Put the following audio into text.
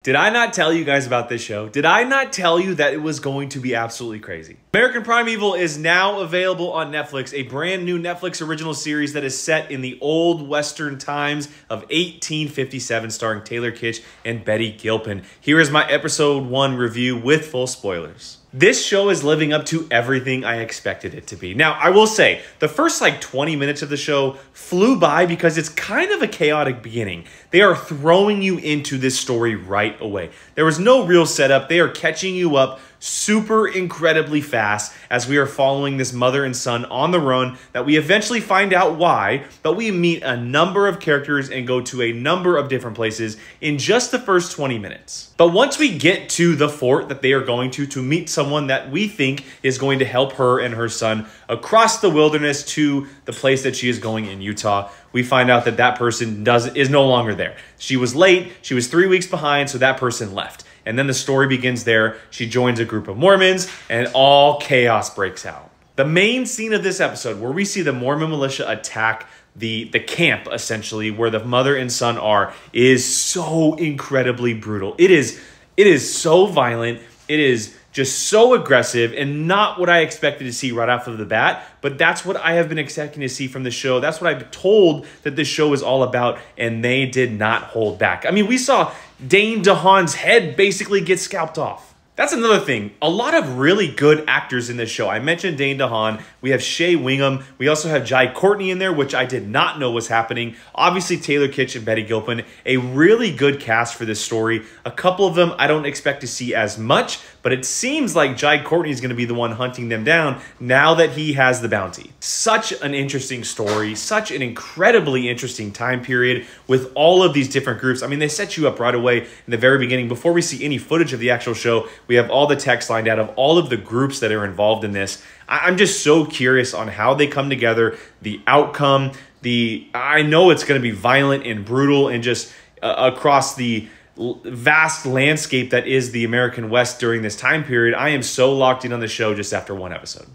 Did I not tell you guys about this show? Did I not tell you that it was going to be absolutely crazy? American Primeval is now available on Netflix, a brand new Netflix original series that is set in the old Western times of 1857, starring Taylor Kitsch and Betty Gilpin. Here is my episode 1 review with full spoilers. This show is living up to everything I expected it to be. Now, I will say, the first 20 minutes of the show flew by because it's kind of a chaotic beginning. They are throwing you into this story right away. There was no real setup. They are catching you up super incredibly fast as we are following this mother and son on the run that we eventually find out why, but we meet a number of characters and go to a number of different places in just the first 20 minutes. But once we get to the fort that they are going to meet someone that we think is going to help her and her son across the wilderness to the place that she is going in Utah, we find out that that person is no longer there. She was late, she was 3 weeks behind, so that person left. And then the story begins there. She joins a group of Mormons, and all chaos breaks out. The main scene of this episode, where we see the Mormon militia attack the camp, essentially, where the mother and son are, is so incredibly brutal. It is so violent. It is just so aggressive and not what I expected to see right off of the bat, but that's what I have been expecting to see from the show. That's what I've told that this show is all about, and they did not hold back. I mean, we saw Dane DeHaan's head basically get scalped off. That's another thing. A lot of really good actors in this show. I mentioned Dane DeHaan. We have Shea Wingham. We also have Jai Courtney in there, which I did not know was happening. Obviously, Taylor Kitsch and Betty Gilpin. A really good cast for this story. A couple of them I don't expect to see as much, but it seems like Jai Courtney is going to be the one hunting them down now that he has the bounty. Such an interesting story. Such an incredibly interesting time period with all of these different groups. I mean, they set you up right away in the very beginning. Before we see any footage of the actual show, we have all the text lined out of all of the groups that are involved in this. I'm just so curious on how they come together, the outcome. I know it's going to be violent and brutal and just across the vast landscape that is the American West during this time period. I am so locked in on the show just after one episode.